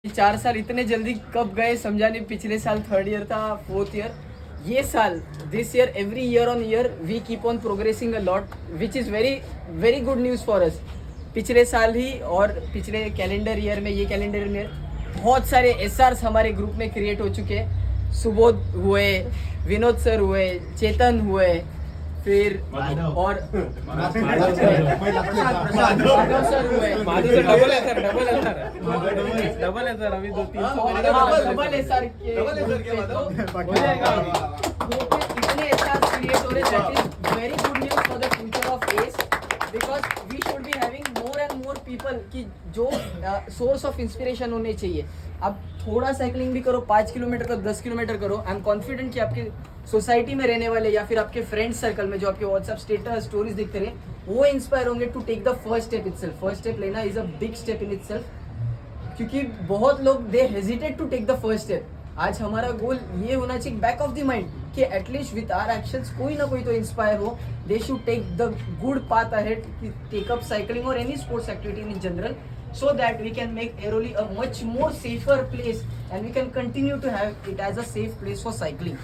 4 साल इतने जल्दी कब गए समझा नहीं। पिछले साल 3rd ईयर था, 4th ईयर, ये साल this year every year on year we keep on progressing a lot which is very very good news for us. पिछले साल ही और पिछले कैलेंडर ईयर में, ये कैलेंडर ईयर बहुत सारे एसआर्स हमारे ग्रुप में क्रिएट हो चुके हैं। सुबोध हुए, विनोद सर हुए, चेतन हुए, फिर और माधव सर हुए। डबल है सर अभी 2-3 डबल एसआर इतने एसआर क्रिएट हो रहे, that is very good news for the future of S, because we should be having more and more people की जो सोर्स ऑफ इंस्पिरेशन होने चाहिए। आप थोड़ा साइकिलिंग भी करो, 5 किलोमीटर करो, 10 किलोमीटर करो, आई एम कॉन्फिडेंट कि आपके सोसाइटी में रहने वाले या फिर आपके फ्रेंड सर्कल में जो आपके व्हाट्सएप स्टेटस स्टोरीज देखते रहे, वो इंस्पायर होंगे to take the first step itself. First step लेना is a big step in itself, क्योंकि बहुत लोग they hesitate to take the first step. आज हमारा गोल ये होना चाहिए बैक ऑफ द माइंड कि एटलीस्ट विद आवर एक्शंस कोई ना कोई तो इंस्पायर हो। They should take the good path ahead, take up cycling और any sports activity in general, so that we can make Airoli a much more safer place and we can continue to have it as a safe place for cycling.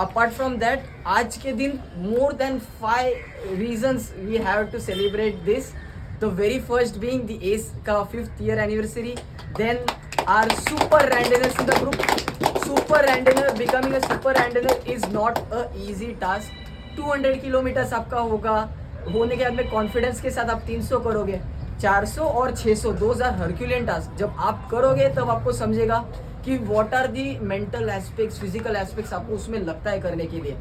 Apart from that, आज के दिन more than 5 reasons we have to celebrate this. The very first being the ACE का 5th year anniversary. Then our super randomers in the group. Super randomer, becoming a super randomer is not a easy task. 200 kilometers आपका होगा, होने के बाद में confidence के साथ आप 300 करोगे, 400 और 600, दोज आर हर्क्यूलियन टास्क। जब आप करोगे तब आपको समझेगा कि what are the mental aspects, physical aspects आपको उसमें लगता है करने के लिए।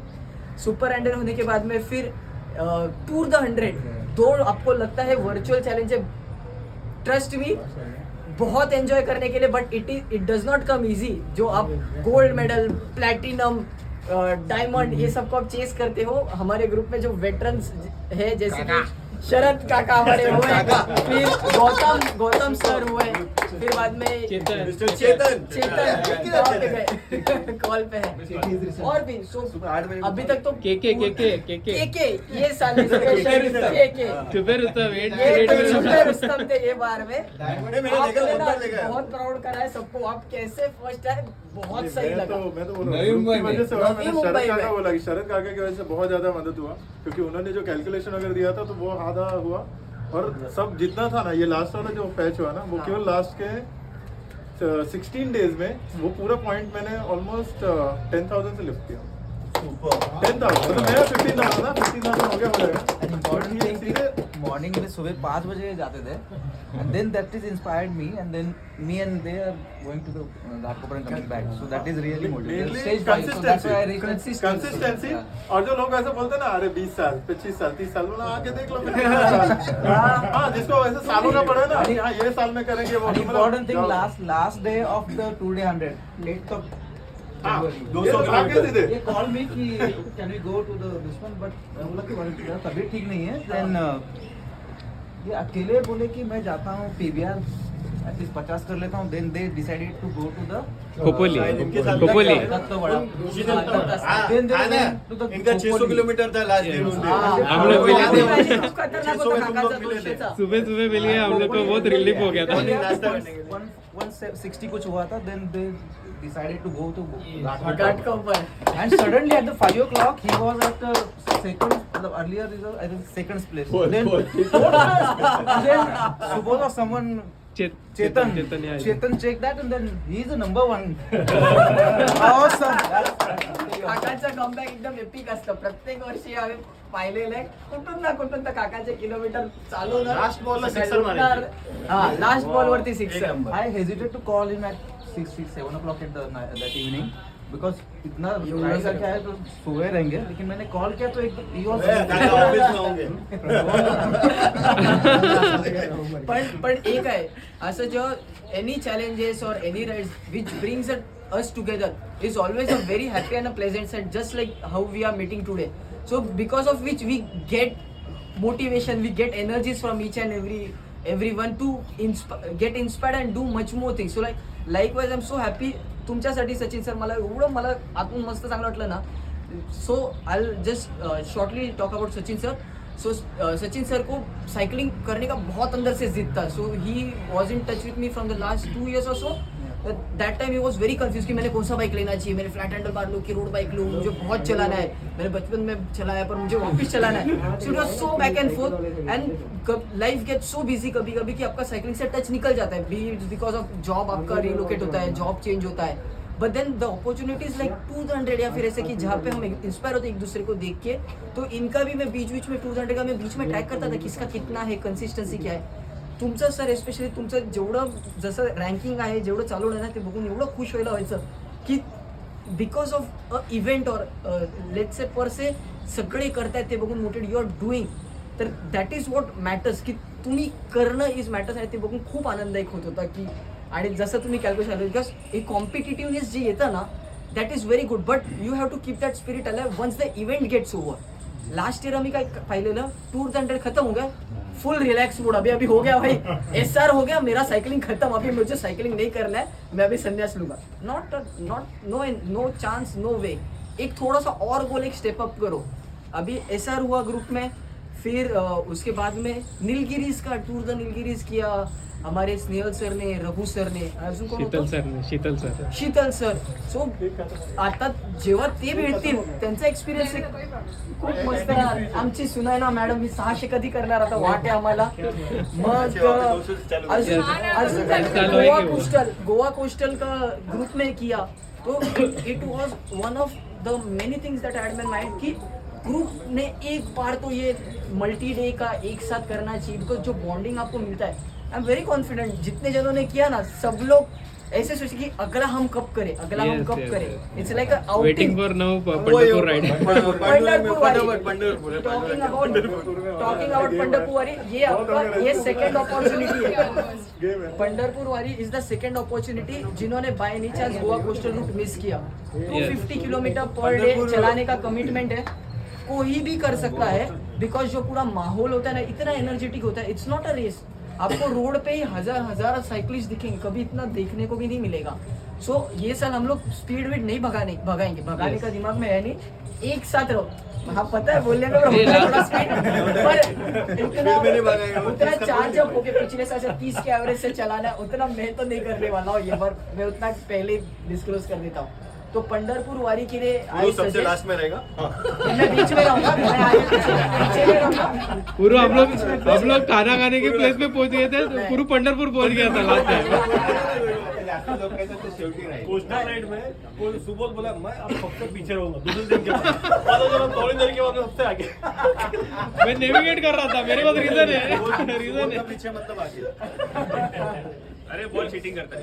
सुपर एंडर होने के बाद में फिर टूर द 100 दौड़ आपको लगता है वर्चुअल चैलेंज है। ट्रस्ट मी, बहुत एंजॉय करने के लिए, but it does not come easy. जो आप गोल्ड मेडल, प्लैटिनम, डायमंड ये सब को आप चेस करते हो, हमारे ग्रुप में जो वेटरन्स है जैसे कि शरद काका हमारे हुए, फिर गौतम सर हुए, फिर बाद में चेतन कॉल पे है, और भी अभी तक तो के ये साल छुपे रुस्तम थे ये बार में। बहुत प्राउड करा है सबको। आप कैसे फर्स्ट है, बहुत सही लगा। मैं तो बोल रहा हूँ की वजह से हुआ, मैंने शरद काका बोला कि शरद काका की वजह से बहुत ज्यादा मदद हुआ, क्योंकि उन्होंने जो कैलकुलेशन वगैरह दिया था तो वो आधा हुआ, और सब जितना था ना, ये लास्ट वाला जो पैच हुआ ना, वो केवल लास्ट के 16 डेज में वो पूरा पॉइंट मैंने ऑलमोस्ट 10,000 से लिफ्ट किया। 10,000 मतलब मेरा 15,000 ना, 15,000 हो गया। मॉर्निंग में सुबह 5 बजे जाते थे, and then that is inspired me, and then me and they are going to the Ghatkopar and coming back, so that is really motivating. Stage 5, so that's why I reached consistency. और जो लोग ऐसे बोलते हैं ना, अरे 20 साल 25 साल 30 साल, बोला आके देख लो फिर। हाँ, जिसको वैसे सालों का पड़ा है ना, हाँ ये साल में करेंगे वो। Important thing, last day of the 2-day 100, 8th of ये कॉल मी कि can we go to the this one, but मैं बोला कि तबीयत ठीक नहीं है। देन ये अकेले बोले कि मैं जाता हूँ पीवीआर एटलीस्ट 50 कर लेता हूँ। Then they decided to go to the Khopoli. इनका 600 किलोमीटर था लास्ट दिन। हम लोग सुबह मिले, हम लोग को बहुत रिलीफ हो गया था। 160 कुछ हुआ था। Then they decided to go to Ghatkopar, and suddenly at the 5 o'clock he was at the second, the earlier is I think second place. Then Subodh or someone Chetan checked that, and then he is the number 1. Awesome. काकाचं comeback एकदम epic असतं. प्रत्येक वर्षी आम्ही पाहिलेलं आहे, कुठून ना कुठून तर काकाचे किलोमीटर चालवणार. लास्ट बॉलला सिक्सर मारायचे. हा, लास्ट बॉल वरती sixer. I hesitated to call him at 7 o'clock at that evening, because इतना राइड का क्या है तो सोए रहेंगे, लेकिन मैंने कॉल किया तो एक he was ऑफिस में होंगे। पण एक आहे असं, जो एनी चॅलेंजेस और any rides which brings us together is always a very happy and a pleasant sight, just like how we are meeting today. So because of which we get motivation, we get energies from each and everyone to get inspired and do much more things. So likewise I'm so happy तुमच्यासाठी Sachin sir. मला आतून मस्त चांगलं वाटलं ना. So I'll just shortly talk about Sachin sir. So Sachin sir को cycling करने का बहुत अंदर से जिद था. So he was in touch with me from the last 2 years और so. That time he was very confuse कि मैंने कौन सा बाइक लेना चाहिए. मैंने फ्लैट हैंडल बार लूँ कि रोड बाइक लूँ. मुझे बहुत चलाना है. मैंने बचपन में चलाया पर मुझे वापस चलाना है. So it was so back and fourth and life get so busy कभी कभी कि आपका साइकिलिंग से टच निकल जाता है. बिकॉज ऑफ जॉब आपका रिलोकेट होता है, जॉब चेंज होता है. But then the opportunities like 200 या फिर ऐसे कि जहाँ पे हम इंस्पायर होते एक दूसरे को देख के. तो इनका भी मैं बीच में 200 का मैं बीच में ट्रॅक करता था किसका कितना है, कन्सिस्टन्सी क्या आहे. तुमचं सर स्पेशली तुमचं जेवढं जसं रँकिंग आहे जेवढं चालू आहे ना ते बघून एवढं खुश व्हायला व्हायचं की बिकॉज ऑफ अ इव्हेंट और लेट्स से पर से सगळे करतायत ते बघून मोटिवेट यू आर डुईंग. तर दॅट इज वॉट मॅटर्स की तुम्ही करणं इज मॅटर्स आहे. ते बघून खूप आनंददायक होत होता की आणि जसं तुम्ही कॅल्क्युलेशन आलं बिकॉज एक कॉम्पिटिटिव्हनेस जे येतं ना that is very good. But you have to keep that spirit alive once the event gets over. Last year आम्ही काय पाहिलेलं 200 खत्म हो गया, फुल रिलैक्स मूड. अभी हो गया भाई, SR हो गया, मेरा साइकिलिंग खत्म. अभी मुझे साइकिलिंग नहीं करना है, मैं अभी संन्यास लूंगा. नो चांस, नो वे. एक थोड़ा सा और गोल, एक स्टेप अप करो. अभी SR हुआ ग्रुप में, फिर उसके बाद में नीलगिरीज का टूर द नीलगिरीज किया हमारे स्नेहल सर ने, रघु सर ने, अजून कोण होतं? शीतल सर. सो आता जेव्हा ते भेटतील त्यांचा एक्सपिरियन्स खूप मस्त आहे. आमची सुनैना मॅडम मी 600 कधी करणार आता वाट आहे आम्हाला. मग अजून गोवा कोस्टल का ग्रुप में किया. तो it was one of the many things that had in mind कि ग्रुप ने एक बार तो ये मल्टी डे का एक साथ करना चाहिए. बिकॉज जो बॉन्डिंग आपको मिलता है, आई एम वेरी कॉन्फिडेंट जितने जनों ने किया ना सब लोग ऐसे सोचे कि अगला हम कब करें, अगला हम कब करें. It's like waiting for now Pandharpur ride. Talking about Pandharpur Wari, ये आपका ये सेकंड अपॉर्चुनिटी है. Pandharpur Wari is the second opportunity जिन्होंने by any chance Goa coastal route miss किया. 250 किलोमीटर पर डे चलाने का कमिटमेंट है. कोई भी कर सकता है बिकॉज जो पूरा माहौल होता है ना इतना एनर्जेटिक होता है. It's not a race. आपको रोड पे ही हजार साइकिलिस्ट दिखेंगे, कभी इतना देखने को भी नहीं मिलेगा. सो ये साल हम लोग स्पीड वेट नहीं भगाने का दिमाग में है नहीं. एक साथ रहो. हाँ पता है बोलने में थोड़ा स्पीड पर उतना चार्ज अप होके पिछले साल से 30 के एवरेज से चलाना है उतना मैं तो नहीं करने वाला हूँ ये बार. मैं उतना पहले डिस्क्लोज कर देता हूँ. तो पंढरपुर वारी के लिए सबसे लास्ट में रहेगा. मैं बीच में रहूंगा, मैं आगे पीछे में रहूंगा. पूरा हम लोग खाना खाने के प्लेस पे पहुंच गए थे तो पूरा पंढरपुर पहुंच गया था लास्ट टाइम. कोस्टल राइड में कोई सुबोध बोला मैं अब सबसे पीछे रहूंगा दूसरे दिन के बाद. थोड़ी देर के बाद मैं सबसे आगे. मैं नेविगेट कर रहा था, मेरे पास रीजन है. पीछे मतलब आगे. अरे बहुत चीटिंग करता है.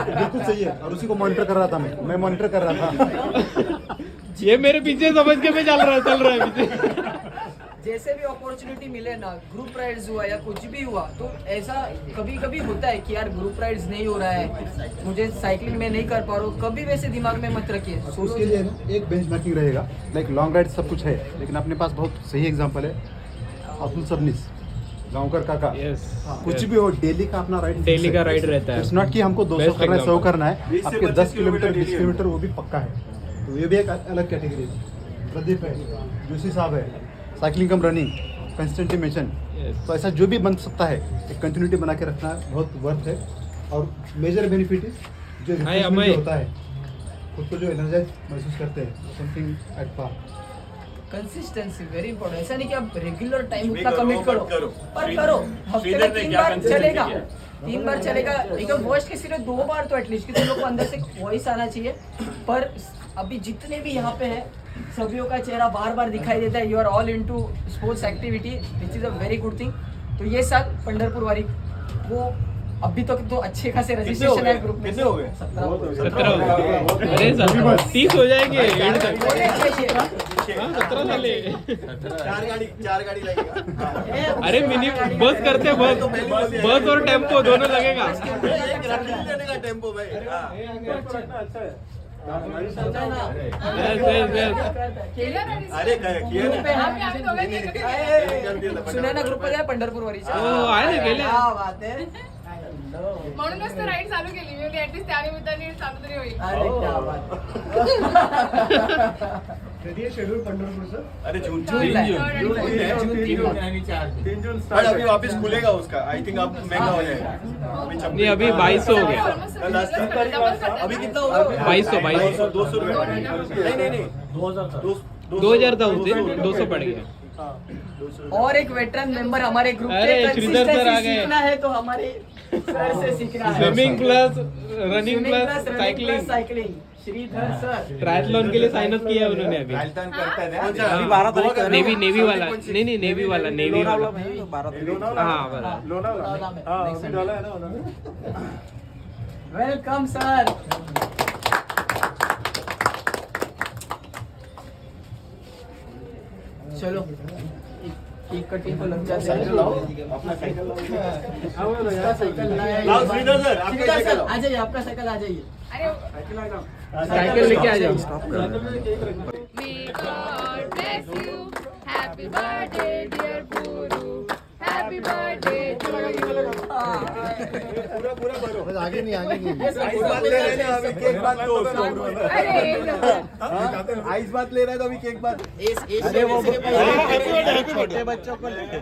बिल्कुल सही है. और उसी को मॉनिटर कर रहा था मैं मॉनिटर कर रहा था. ये मेरे पीछे समझ के मैं चल रहा है पीछे. जैसे भी अपॉर्चुनिटी मिले ना, ग्रुप राइड्स हुआ या कुछ भी हुआ तो ऐसा कभी कभी होता है कि यार ग्रुप राइड्स नहीं हो रहा है, मुझे साइकिलिंग में नहीं कर पा रहा हूँ. कभी वैसे दिमाग में मत रखिए. उसके लिए ना एक बेंचमार्किंग रहेगा. लाइक लॉन्ग राइड सब कुछ है लेकिन अपने पास बहुत सही एग्जांपल है. अब्दुल सबनीस गाँवकर काका. यस, कुछ भी हो डेली का अपना राइड, डेली का राइड रहता है. इट्स नॉट कि हमको 200 Best करना है, 100 example. करना है. 20 से आपके 10 25 किलोमीटर 20 daily है. किलोमीटर वो भी पक्का है. तो ये भी एक अलग कैटेगरी है. प्रदीप है, जोशी साहब है, cycling come running, consistently mention. Yes. तो ऐसा जो भी बन सकता है एक कंटिन्यूटी बना के रखना बहुत वर्थ है. और मेजर बेनिफिट इज जो रिफ्रेशमेंट जो होता है, खुद को जो एनर्जाइज महसूस करते हैं, something at par. Consistency very important. ऐसा नहीं कि आप रेगुलर टाइम उतना करो, कमिट करो, मत करो. पर करो. हफ्ते श्रीधर में ने 3 क्या बार consistency चलेगा, किया? 3 बार चलेगा. एकदम वर्स्ट के सिर्फ 2 बार तो एटलीस्ट कि तुम लोग को अंदर से वॉइस आना चाहिए. पर अभी जितने भी यहाँ पे है सभी का चेहरा बार बार दिखाई देता है. You are all into sports activity which is a very good thing. तो ये साल पंढरपुर वारी वो अभी तक तो अच्छे खासे रजिस्ट्रेशन है ग्रुप में. कितने हो गए? 17 अरे 30 हो जाएंगे एंड तक. होने चाहिए. 17 साले. 4 गाड़ी लगेगा. अरे मिनी बस करते बस और टेम्पो दोनों लगेगा. एक रनिंग लेने का टेम्पो भाई. अच्छा है. समझा ना? Yes. अरे किया ग्रुप पे ना. हम सुनैना ग्रुप मध्ये आहे पंढरपूर वारीच्या. हो, आहे ना, गेले. क्या बात आहे. म्हणूनच तर राईड चालू केली मी ऍटलीस्ट त्या निमित्ताने चालू तरी होईल. अरे क्या बात. कधी शेड्यूल पंढरपूरचं? अरे जून जून ला है. जून ला है. जून 3 जून बट स्टार्ट अभी वापस खुलेगा उसका आई थिंक अब महंगा हो जाएगा अभी नहीं अभी 2200 हो गया अभी कितना होगा 2200 200 रुपये नहीं 2000 था उस दिन 200 पड़ गया और एक वेटरन मेंबर हमारे ग्रुप अरे, के श्रीधर सर आ गए. सीखना है तो हमारे सर से सीखना है. Swimming plus running Swimming plus plus running plus cycling cycling. Sridhar sir. Triathlon के लिए साइन अप किया उन्होंने अभी अभी 12 तारीख को नेवी वाला नहीं नेवी वाला नेवी वाला 12 तारीख लोनावला हाँ बराबर लोनावला में. हाँ अभी डाला है ना उन्होंने वेलकम सर. चलो एक कटिंग को लग जाता है. अपना साइकिल इसका साइकिल लाया है. लाओ, श्रीधर सर, आपका श्रीधर साइकिल सर, लाओ. आ जाइए, आपका साइकिल आ जाइए. अरे साइकिल लेके आ जाओ May God bless you. Happy birthday, dear Guru. Happy birthday to you. पूरा भरो बस आगे नहीं आइस बात ले रहे हैं ना, अभी केक बात दो उसको अरे आइस बात ले रहे हैं तो अभी केक बात अरे वो छोटे बच्चों को लेके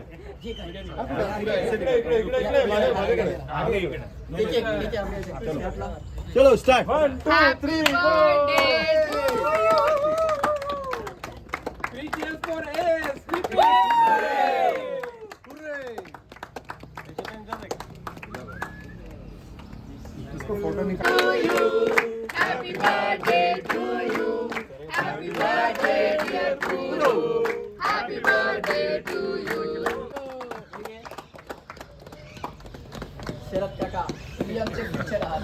चलो start happy birthday to you. To you. Happy birthday to you. Happy birthday, dear Guru. Happy birthday to you. शरद काका तुम्ही आमचे पिक्चर आहात.